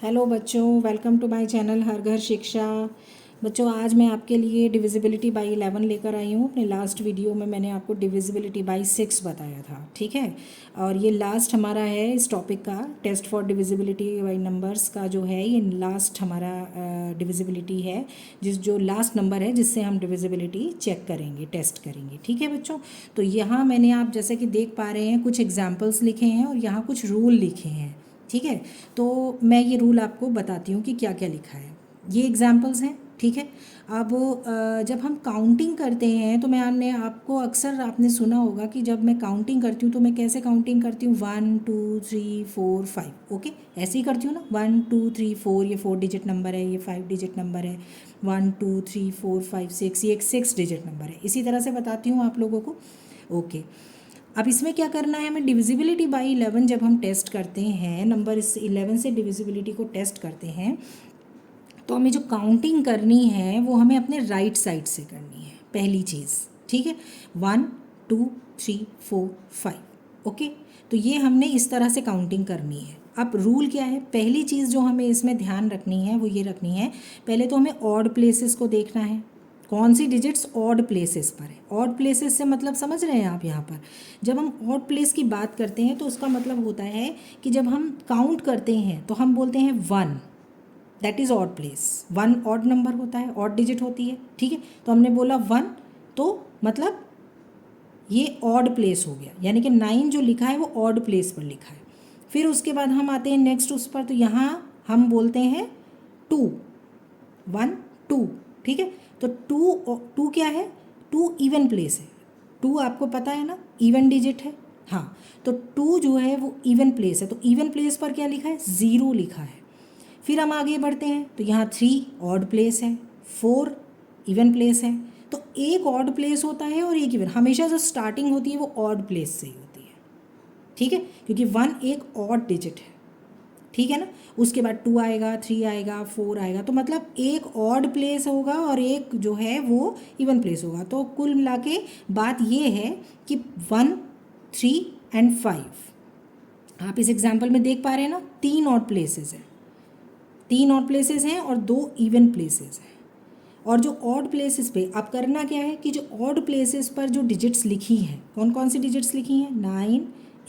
Hello बच्चों, welcome to my channel हर घर शिक्षा। बच्चों, आज मैं आपके लिए डिविजिबिलिटी बाई 11 लेकर आई हूँ। अपने लास्ट वीडियो में मैंने आपको डिविजिबिलिटी बाई 6 बताया था, ठीक है। और ये लास्ट हमारा है इस टॉपिक का। Test for divisibility by numbers का जो है ये लास्ट हमारा डिविजिबिलिटी है, जो लास्ट नंबर है जिससे हम डिविजिबिलिटी चेक करेंगे, टेस्ट करेंगे, ठीक है बच्चों। तो यहाँ मैंने आप जैसे कि देख पा रहे हैं कुछ एग्जाम्पल्स लिखे हैं और यहाँ कुछ रूल लिखे हैं, ठीक है। तो मैं ये रूल आपको बताती हूँ कि क्या क्या लिखा है। ये एग्जाम्पल्स हैं, ठीक है। अब जब हम काउंटिंग करते हैं तो मैंने आपको अक्सर आपने सुना होगा कि जब मैं काउंटिंग करती हूँ तो मैं कैसे काउंटिंग करती हूँ, 1 2 3 4 5, ओके, ऐसे ही करती हूँ ना। 1 2 3 4, ये 4 डिजिट नंबर है, ये 5 डिजिट नंबर है। 1 2 3 4 5 6, ये एक 6 डिजिट नंबर है। इसी तरह से बताती हूँ आप लोगों को, ओके। अब इसमें क्या करना है, हमें डिविजिबिलिटी बाई 11 जब हम टेस्ट करते हैं, नंबर इस 11 से डिविजिबिलिटी को टेस्ट करते हैं, तो हमें जो काउंटिंग करनी है वो हमें अपने राइट साइड से करनी है, पहली चीज़, ठीक है। 1 2 3 4 5, ओके। तो ये हमने इस तरह से काउंटिंग करनी है। अब रूल क्या है, पहली चीज़ जो हमें इसमें ध्यान रखनी है वो ये रखनी है, पहले तो हमें ऑड प्लेसेस को देखना है, कौन सी डिजिट्स ऑड प्लेसेस पर है। ऑड प्लेसेस से मतलब समझ रहे हैं आप, यहाँ पर जब हम ऑड प्लेस की बात करते हैं तो उसका मतलब होता है कि जब हम काउंट करते हैं तो हम बोलते हैं 1, that is odd place. 1 odd number होता है, ऑड डिजिट होती है, ठीक है। तो हमने बोला 1, तो मतलब ये ऑड प्लेस हो गया, यानी कि 9 जो लिखा है वो ऑड प्लेस पर लिखा है। फिर उसके बाद हम आते हैं नेक्स्ट उस पर, तो यहाँ हम बोलते हैं 2, 1 2, ठीक है। तो 2 क्या है, 2 इवन प्लेस है। 2 आपको पता है ना, इवन डिजिट है, हाँ। तो 2 जो है वो इवन प्लेस है, तो इवन प्लेस पर क्या लिखा है, 0 लिखा है। फिर हम आगे बढ़ते हैं तो यहाँ 3 ऑड प्लेस है, 4 इवन प्लेस है। तो एक ऑड प्लेस होता है और एक इवन, हमेशा जो स्टार्टिंग होती है वो ऑड प्लेस से ही होती है, ठीक है, क्योंकि 1 एक ऑड डिजिट है, ठीक है ना। उसके बाद 2 आएगा, 3 आएगा, 4 आएगा, तो मतलब एक ऑड प्लेस होगा और एक जो है वो इवन प्लेस होगा। तो कुल मिला के बात ये है कि 1 3 एंड 5, आप इस एग्जाम्पल में देख पा रहे हैं ना, 3 ऑड प्लेसेस हैं, 3 ऑड प्लेसेस हैं और 2 इवन प्लेसेस हैं। और जो ऑड प्लेसेस पे अब करना क्या है कि जो ऑड प्लेसेस पर जो डिजिट्स लिखी हैं, कौन कौन सी डिजिट्स लिखी हैं, 9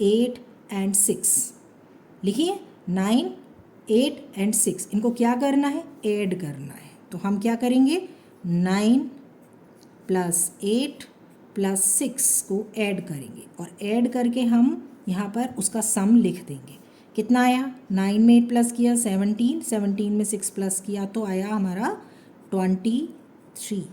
8 एंड 6 लिखी है। 9 8 एंड 6, इनको क्या करना है, ऐड करना है। तो हम क्या करेंगे, 9 प्लस 8 प्लस 6 को ऐड करेंगे और ऐड करके हम यहाँ पर उसका सम लिख देंगे। कितना आया, 9 में 8 प्लस किया 17, 17 में 6 प्लस किया तो आया हमारा 23,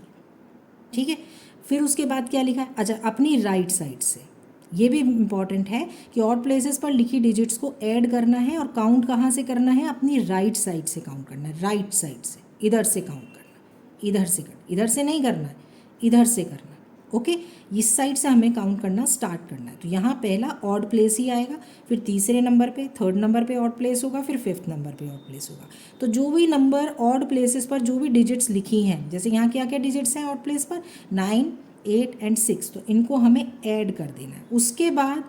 ठीक है। फिर उसके बाद क्या लिखा है, अच्छा अपनी राइट साइड से, ये भी इम्पॉर्टेंट है कि ऑड प्लेसेस पर लिखी डिजिट्स को ऐड करना है और काउंट कहाँ से करना है, अपनी राइट साइड से काउंट करना है, राइट साइड से, इधर से काउंट करना है, इधर से करना, इधर से नहीं करना है, इधर से करना है, ओके। इस साइड से हमें काउंट करना स्टार्ट करना है। तो यहाँ पहला ऑड प्लेस ही आएगा, फिर तीसरे नंबर पे, थर्ड नंबर पे ऑड प्लेस होगा, फिर फिफ्थ नंबर पे ऑड प्लेस होगा। तो जो भी नंबर ऑड प्लेसेस पर जो भी डिजिट्स लिखी हैं, जैसे यहाँ क्या क्या डिजिट्स हैं ऑड प्लेस पर, 9 8 एंड 6, तो इनको हमें ऐड कर देना है। उसके बाद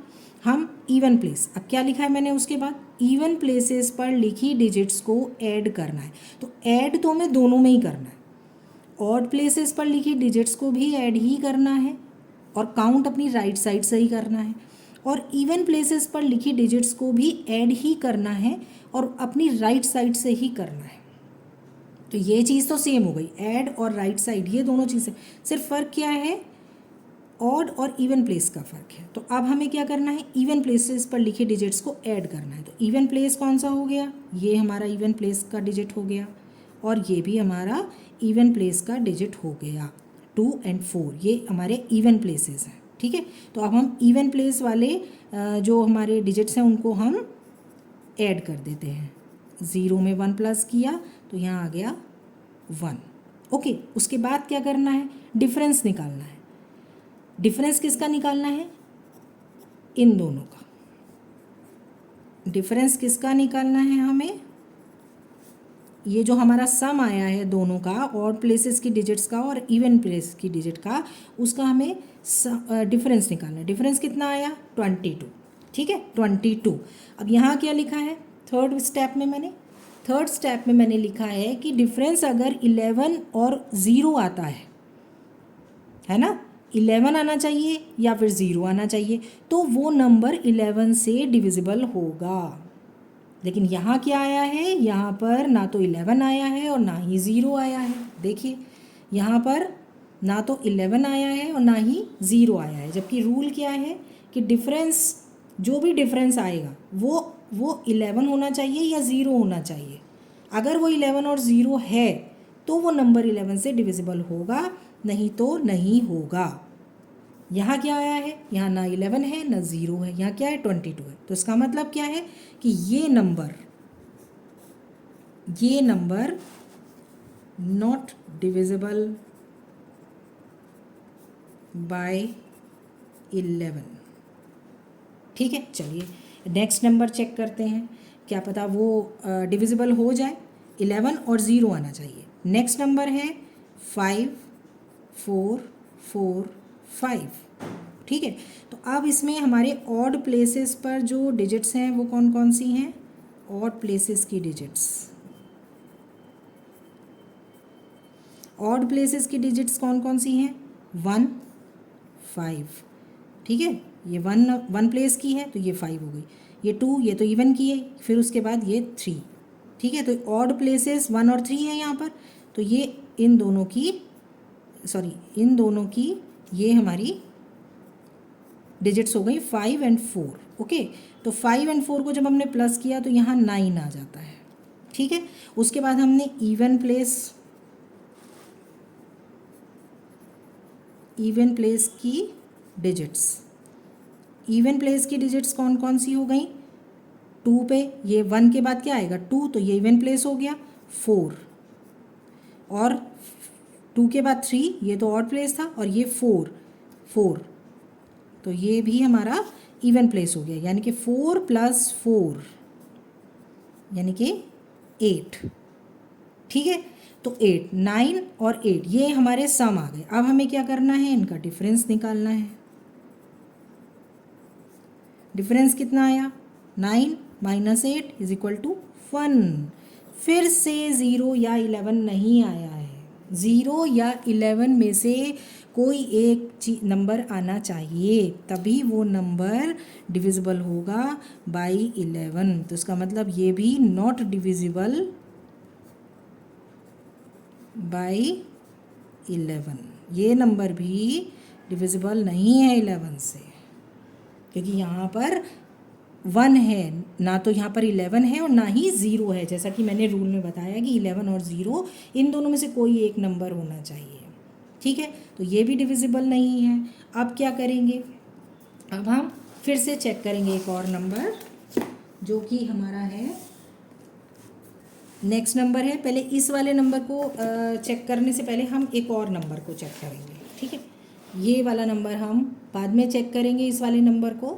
हम इवन प्लेस, अब क्या लिखा है मैंने, उसके बाद इवन प्लेसेस पर लिखी डिजिट्स को ऐड करना है। तो ऐड तो हमें दोनों में ही करना है, ऑड प्लेसेस पर लिखी डिजिट्स को भी ऐड ही करना है और काउंट अपनी राइट साइड से ही करना है, और इवन प्लेसेस पर लिखी डिजिट्स को भी ऐड ही करना है और अपनी राइट साइड से ही करना है। तो ये चीज़ तो सेम हो गई, ऐड और राइट साइड, ये दोनों चीज़ें, सिर्फ फ़र्क क्या है, ऑड और इवन प्लेस का फ़र्क है। तो अब हमें क्या करना है, इवन प्लेसेस पर लिखे डिजिट्स को ऐड करना है। तो इवन प्लेस कौन सा हो गया, ये हमारा इवन प्लेस का डिजिट हो गया और ये भी हमारा इवन प्लेस का डिजिट हो गया। 2 एंड 4 ये हमारे इवन प्लेसेस हैं, ठीक है। तो अब हम इवन प्लेस वाले जो हमारे डिजिट्स हैं उनको हम ऐड कर देते हैं। 0 में 1 प्लस किया तो यहाँ आ गया 1, ओके। उसके बाद क्या करना है, डिफरेंस निकालना है। डिफरेंस किसका निकालना है, इन दोनों का डिफरेंस किसका निकालना है हमें, ये जो हमारा सम आया है दोनों का, ऑड प्लेसेस की डिजिट्स का और इवन प्लेस की डिजिट का, उसका हमें डिफरेंस निकालना है। डिफरेंस कितना आया, 22, ठीक है, 22। अब यहाँ क्या लिखा है, थर्ड स्टेप में मैंने थर्ड स्टेप में मैंने लिखा है कि डिफरेंस अगर 11 और 0 आता है ना, 11 आना चाहिए या फिर 0 आना चाहिए, तो वो नंबर 11 से डिविजिबल होगा। लेकिन यहाँ क्या आया है, यहाँ पर ना तो 11 आया है और ना ही 0 आया है। देखिए यहाँ पर ना तो 11 आया है और ना ही 0 आया है, जबकि रूल क्या है कि डिफरेंस, जो भी डिफरेंस आएगा वो 11 होना चाहिए या 0 होना चाहिए। अगर वो 11 और 0 है तो वो नंबर 11 से डिविजिबल होगा, नहीं तो नहीं होगा। यहाँ क्या आया है, यहाँ ना 11 है ना 0 है, यहाँ क्या है 22 है। तो इसका मतलब क्या है कि ये नंबर नॉट डिविजिबल बाय 11। ठीक है, चलिए नेक्स्ट नंबर चेक करते हैं, क्या पता वो डिविजिबल हो जाए। 11 और 0 आना चाहिए। नेक्स्ट नंबर है 5 4 4 5। ठीक है, तो अब इसमें हमारे ऑड प्लेसेस पर जो डिजिट्स हैं वो कौन कौन सी हैं, ऑड प्लेसेस की डिजिट्स, ऑड प्लेसेस की डिजिट्स कौन कौन सी हैं, 1 5। ठीक है, ये वन प्लेस की है तो ये 5 हो गई, ये 2, ये तो इवन की है, फिर उसके बाद ये 3। ठीक है, तो ऑड प्लेसेस 1 और 3 है यहाँ पर, तो ये इन दोनों की ये हमारी डिजिट्स हो गई 5 और 4। ओके, तो 5 और 4 को जब हमने प्लस किया तो यहाँ 9 आ जाता है। ठीक है, उसके बाद हमने इवन प्लेस की डिजिट्स कौन कौन सी हो गई, 2 पे ये 1 के बाद क्या आएगा 2, तो ये इवन प्लेस हो गया 4, और 2 के बाद 3 ये तो ऑड प्लेस था, और ये 4 तो ये भी हमारा इवन प्लेस हो गया, यानी कि 4 + 4 यानी कि 8। ठीक है, तो 8 9 और 8 ये हमारे सम आ गए। अब हमें क्या करना है, इनका डिफरेंस निकालना है। डिफरेंस कितना आया, 9 - 8 = 1। फिर से 0 या 11 नहीं आया है, 0 या 11 में से कोई एक नंबर आना चाहिए, तभी वो नंबर डिविजिबल होगा बाय 11। तो इसका मतलब ये भी नॉट डिविजिबल बाय 11, ये नंबर भी डिविजिबल नहीं है 11 से, क्योंकि यहाँ पर 1 है, ना तो यहाँ पर 11 है और ना ही 0 है, जैसा कि मैंने रूल में बताया कि 11 और 0 इन दोनों में से कोई एक नंबर होना चाहिए। ठीक है, तो ये भी डिविजिबल नहीं है। अब क्या करेंगे, अब हम फिर से चेक करेंगे एक और नंबर, जो कि हमारा है नेक्स्ट नंबर है। पहले इस वाले नंबर को चेक करने से पहले हम एक और नंबर को चेक करेंगे। ठीक है, ये वाला नंबर हम बाद में चेक करेंगे, इस वाले नंबर को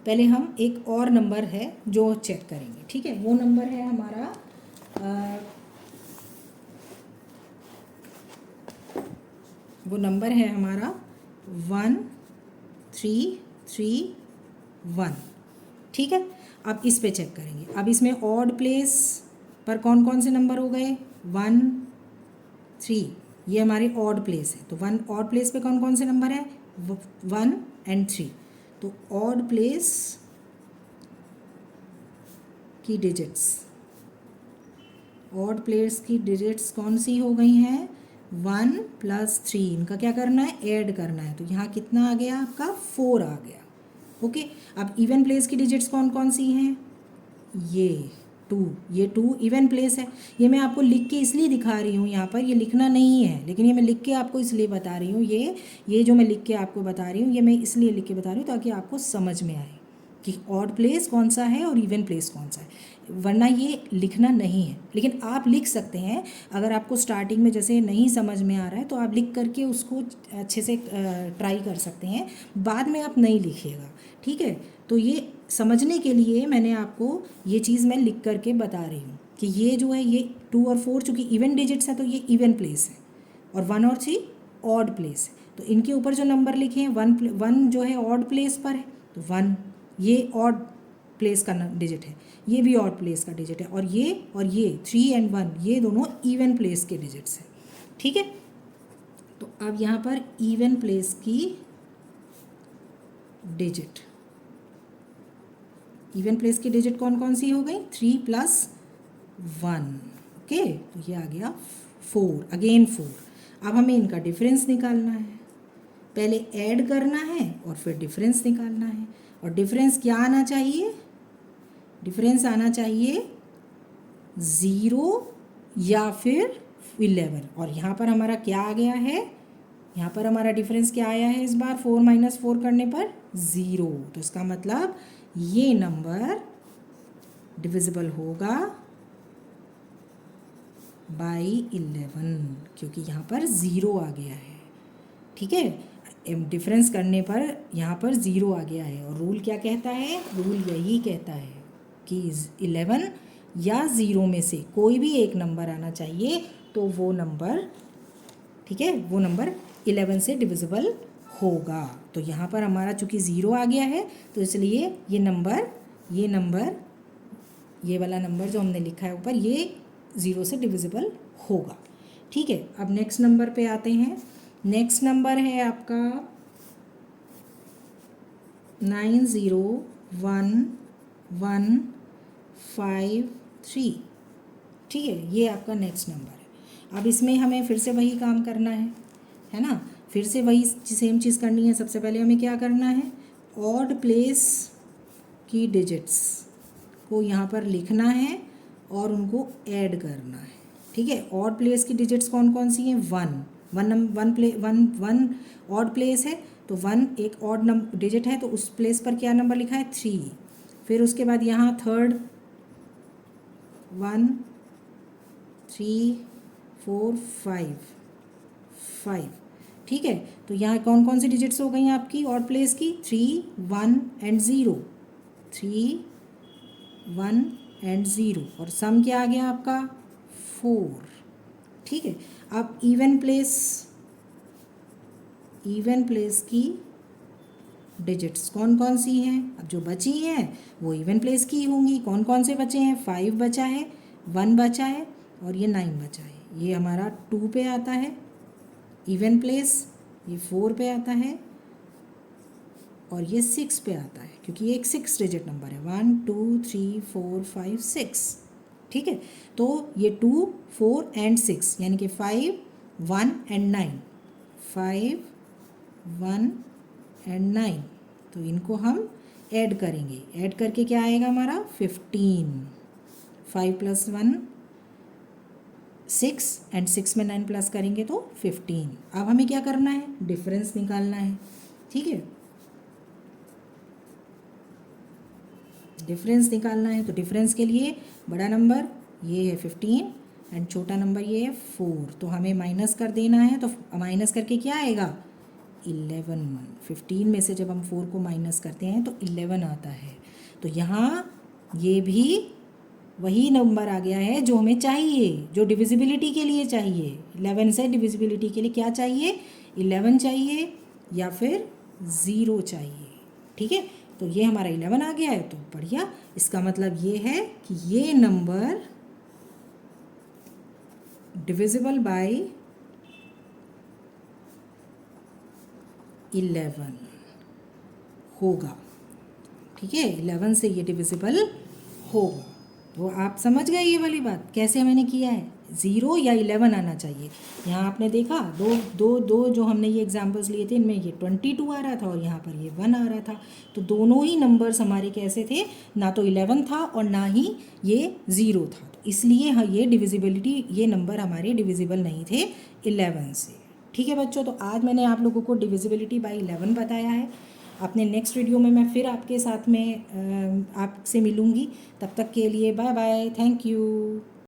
पहले हम एक और नंबर है जो चेक करेंगे। ठीक है, वो नंबर है हमारा वो नंबर है हमारा 1 3 3 1। ठीक है, अब इस पे चेक करेंगे। अब इसमें ऑड प्लेस पर कौन कौन से नंबर हो गए, 1 3, ये हमारे ऑड प्लेस है, तो 1 ऑड प्लेस पे कौन कौन से नंबर है, 1 और 3। तो ऑड प्लेस की डिजिट्स कौन सी हो गई हैं, 1 + 3, इनका क्या करना है, ऐड करना है। तो यहाँ कितना आ गया आपका, 4 आ गया। ओके, अब इवन प्लेस की डिजिट्स कौन कौन सी हैं, ये 2 इवन प्लेस है। ये मैं आपको लिख के इसलिए दिखा रही हूँ, यहाँ पर ये लिखना नहीं है, लेकिन ये मैं लिख के आपको इसलिए बता रही हूँ, ये जो मैं लिख के आपको बता रही हूँ, ये मैं इसलिए लिख के बता रही हूँ ताकि आपको समझ में आए कि ऑड प्लेस कौन सा है और इवन प्लेस कौन सा है, वरना ये लिखना नहीं है। लेकिन आप लिख सकते हैं, अगर आपको स्टार्टिंग में जैसे नहीं समझ में आ रहा है तो आप लिख करके उसको अच्छे से ट्राई कर सकते हैं, बाद में आप नहीं लिखिएगा। ठीक है, तो ये समझने के लिए मैंने आपको ये चीज़ मैं लिख करके बता रही हूँ कि ये जो है, ये 2 और 4 चूँकि इवन डिजिट्स है तो ये इवन प्लेस है, और 1 और 3 ऑड प्लेस है। तो इनके ऊपर जो नंबर लिखे हैं, 1 जो है ऑड प्लेस पर है, तो 1 ये ऑड प्लेस का डिजिट है, ये भी ऑड प्लेस का डिजिट है, और ये 3 and 1 ये दोनों इवन प्लेस के डिजिट्स हैं। ठीक है, तो अब यहाँ पर इवन प्लेस की डिजिट, इवन प्लेस की डिजिट कौन कौन सी हो गई? 3 + 1। ओके, तो ये आ गया 4, अगेन 4। अब हमें इनका डिफरेंस निकालना है, पहले ऐड करना है और फिर डिफरेंस निकालना है। और डिफरेंस क्या आना चाहिए? डिफरेंस आना चाहिए 0 या फिर 11। और यहाँ पर हमारा क्या आ गया है? यहाँ पर हमारा डिफरेंस क्या आया है इस बार? 4 - 4 करने पर 0। तो इसका मतलब ये नंबर डिविजिबल होगा बाई 11, क्योंकि यहाँ पर 0 आ गया है। ठीक है, डिफरेंस करने पर यहाँ पर 0 आ गया है। और रूल क्या कहता है? रूल यही कहता है कि 11 या 0 में से कोई भी एक नंबर आना चाहिए, तो वो नंबर, ठीक है, वो नंबर 11 से डिविजिबल होगा। तो यहाँ पर हमारा चूँकि 0 आ गया है, तो इसलिए ये नंबर ये वाला नंबर जो हमने लिखा है ऊपर, ये 0 से डिविजिबल होगा। ठीक है, अब नेक्स्ट नंबर पे आते हैं। नेक्स्ट नंबर है आपका 901153। ठीक है, ये आपका नेक्स्ट नंबर है। अब इसमें हमें फिर से वही काम करना है ना, फिर से वही सेम चीज़ करनी है। सबसे पहले हमें क्या करना है? ऑड प्लेस की डिजिट्स को यहाँ पर लिखना है और उनको ऐड करना है। ठीक है, ऑड प्लेस की डिजिट्स कौन कौन सी हैं? 1 ऑड प्लेस है, तो 1 एक ऑड नंबर डिजिट है, तो उस प्लेस पर क्या नंबर लिखा है? 3। फिर उसके बाद यहाँ थर्ड 1 3 4 5। ठीक है, तो यहाँ कौन कौन सी डिजिट्स हो गई आपकी ऑड प्लेस की? 3 1 and 0, 3 1 and 0, और सम क्या आ गया आपका? 4। ठीक है, अब इवन प्लेस की डिजिट्स कौन कौन सी हैं? अब जो बची हैं वो इवन प्लेस की होंगी। कौन कौन से बचे हैं? 5 बचा है, 1 बचा है, और ये 9 बचा है। ये हमारा 2 पे आता है इवन प्लेस, ये 4 पे आता है, और ये 6 पे आता है, क्योंकि ये एक 6 डिजिट नंबर है। 1 2 3 4 5 6। ठीक है, तो ये 2 4 and 6, यानी कि 5 1 and 9, 5 1 and 9। तो इनको हम ऐड करेंगे। ऐड करके क्या आएगा हमारा? 15। 5 + 1 6, and 6 में 9 प्लस करेंगे तो 15। अब हमें क्या करना है? डिफरेंस निकालना है। ठीक है, डिफरेंस निकालना है, तो डिफरेंस के लिए बड़ा नंबर ये है 15 एंड छोटा नंबर ये है 4। तो हमें माइनस कर देना है, तो माइनस करके क्या आएगा? 11। 15 में से जब हम 4 को माइनस करते हैं तो 11 आता है। तो यहाँ ये भी वही नंबर आ गया है जो हमें चाहिए, जो डिविजिबिलिटी के लिए चाहिए। 11 से डिविजिबिलिटी के लिए क्या चाहिए? 11 चाहिए या फिर 0 चाहिए। ठीक है, तो ये हमारा 11 आ गया है, तो बढ़िया। इसका मतलब ये है कि ये नंबर डिविजिबल बाय 11 होगा। ठीक है, 11 से ये डिविजिबल होगा। वो आप समझ गए ये वाली बात कैसे मैंने किया है? 0 या 11 आना चाहिए। यहाँ आपने देखा दो जो हमने ये एग्जाम्पल्स लिए थे, इनमें ये 22 आ रहा था और यहाँ पर ये 1 आ रहा था। तो दोनों ही नंबर्स हमारे कैसे थे? ना तो 11 था और ना ही ये 0 था। तो इसलिए हाँ, ये डिविजिबिलिटी, ये नंबर हमारे डिविजिबल नहीं थे 11 से। ठीक है बच्चों, तो आज मैंने आप लोगों को डिविजिबिलिटी बाय 11 बताया है। अपने नेक्स्ट वीडियो में मैं फिर आपके साथ में आपसे मिलूँगी। तब तक के लिए बाय बाय, थैंक यू।